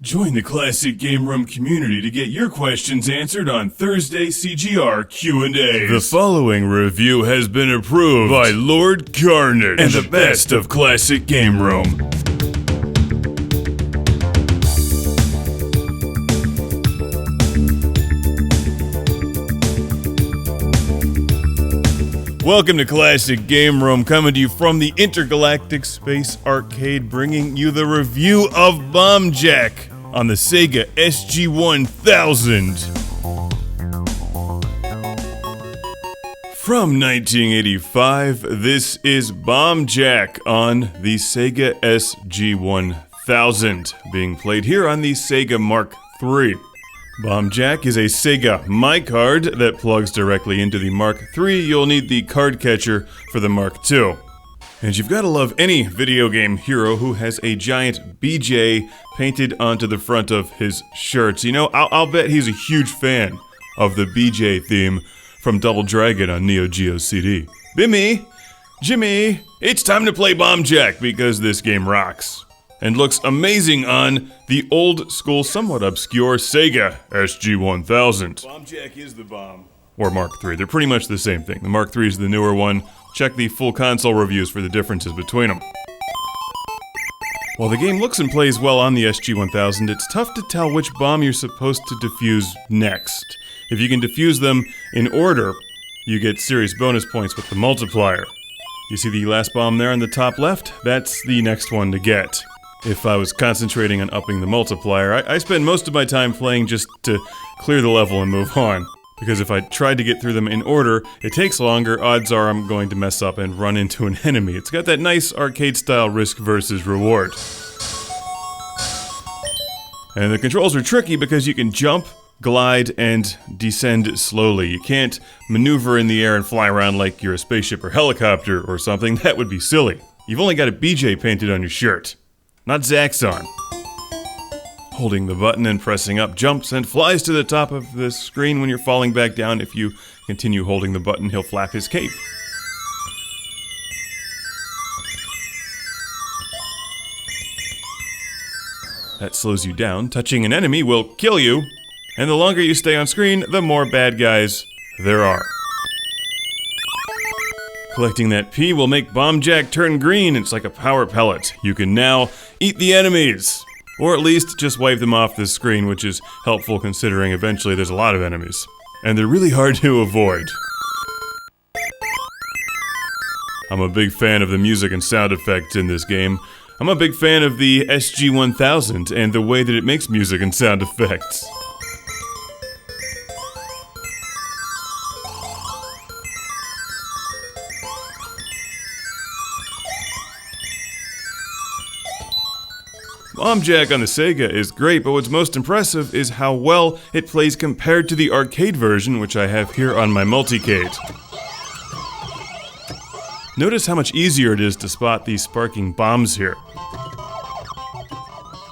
Join the Classic Game Room community to get your questions answered on Thursday CGR Q&A. The following review has been approved by Lord Carnage and the best of Classic Game Room. Welcome to Classic Game Room, coming to you from the Intergalactic Space Arcade, bringing you the review of Bomb Jack on the Sega SG-1000. From 1985, this is Bomb Jack on the Sega SG-1000, being played here on the Sega Mark III. Bomb Jack is a Sega My Card that plugs directly into the Mark III. You'll need the card catcher for the Mark II. And you've got to love any video game hero who has a giant BJ painted onto the front of his shirts. You know, I'll bet he's a huge fan of the BJ theme from Double Dragon on Neo Geo CD. Bimmy, Jimmy, it's time to play Bomb Jack because this game rocks. And looks amazing on the old school, somewhat obscure Sega SG-1000. Bomb Jack is the bomb. Or Mark III. They're pretty much the same thing. The Mark III is the newer one. Check the full console reviews for the differences between them. While the game looks and plays well on the SG-1000, it's tough to tell which bomb you're supposed to defuse next. If you can defuse them in order, you get serious bonus points with the multiplier. You see the last bomb there on the top left? That's the next one to get. If I was concentrating on upping the multiplier, I spend most of my time playing just to clear the level and move on. Because if I tried to get through them in order, it takes longer, odds are I'm going to mess up and run into an enemy. It's got that nice arcade-style risk versus reward. And the controls are tricky because you can jump, glide, and descend slowly. You can't maneuver in the air and fly around like you're a spaceship or helicopter or something. That would be silly. You've only got a BJ painted on your shirt. Not Zaxxon. Holding the button and pressing up jumps and flies to the top of the screen when you're falling back down. If you continue holding the button, he'll flap his cape. That slows you down. Touching an enemy will kill you. And the longer you stay on screen, the more bad guys there are. Collecting that P will make Bomb Jack turn green. It's like a power pellet. You can now eat the enemies. Or at least just wipe them off the screen, which is helpful considering eventually there's a lot of enemies. And they're really hard to avoid. I'm a big fan of the music and sound effects in this game. I'm a big fan of the SG-1000 and the way that it makes music and sound effects. Bomb Jack on the Sega is great, but what's most impressive is how well it plays compared to the arcade version, which I have here on my multicade. Notice how much easier it is to spot these sparking bombs here.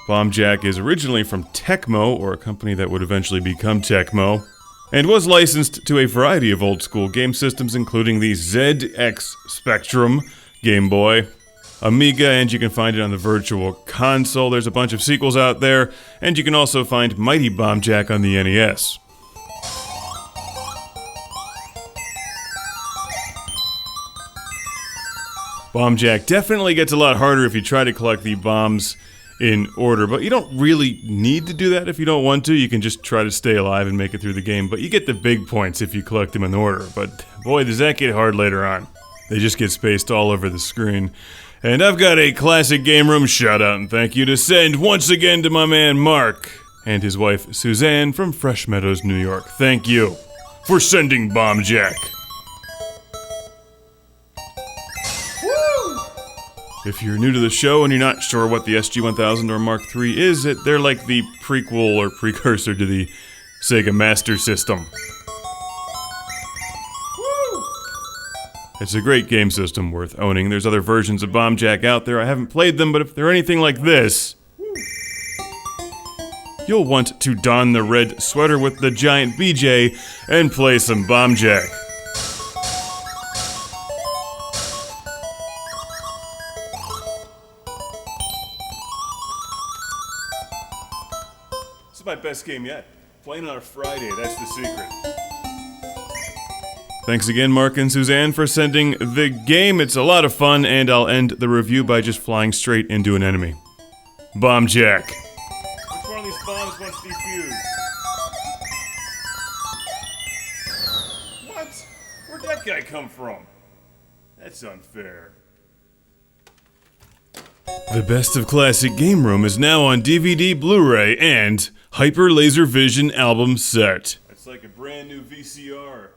Bomb Jack is originally from Tecmo, or a company that would eventually become Tecmo, and was licensed to a variety of old-school game systems, including the ZX Spectrum, Game Boy, Amiga, and you can find it on the Virtual Console. There's a bunch of sequels out there, and you can also find Mighty Bomb Jack on the NES. Bomb Jack definitely gets a lot harder if you try to collect the bombs in order, but you don't really need to do that if you don't want to. You can just try to stay alive and make it through the game, but you get the big points if you collect them in order. But boy, does that get hard later on. They just get spaced all over the screen. And I've got a Classic Game Room shout-out and thank you to send once again to my man Mark and his wife Suzanne from Fresh Meadows, New York. Thank you for sending Bomb Jack. Woo! If you're new to the show and you're not sure what the SG-1000 or Mark III is, they're like the prequel or precursor to the Sega Master System. It's a great game system worth owning. There's other versions of Bomb Jack out there. I haven't played them, but if they're anything like this, you'll want to don the red sweater with the giant BJ and play some Bomb Jack. is my best game yet. Playing on a Friday, that's the secret. Thanks again, Mark and Suzanne, for sending the game. It's a lot of fun, and I'll end the review by just flying straight into an enemy. Bomb Jack. Which one of these bombs wants defuse? What? Where'd that guy come from? That's unfair. The Best of Classic Game Room is now on DVD, Blu-ray, and Hyper Laser Vision album set. It's like a brand new VCR.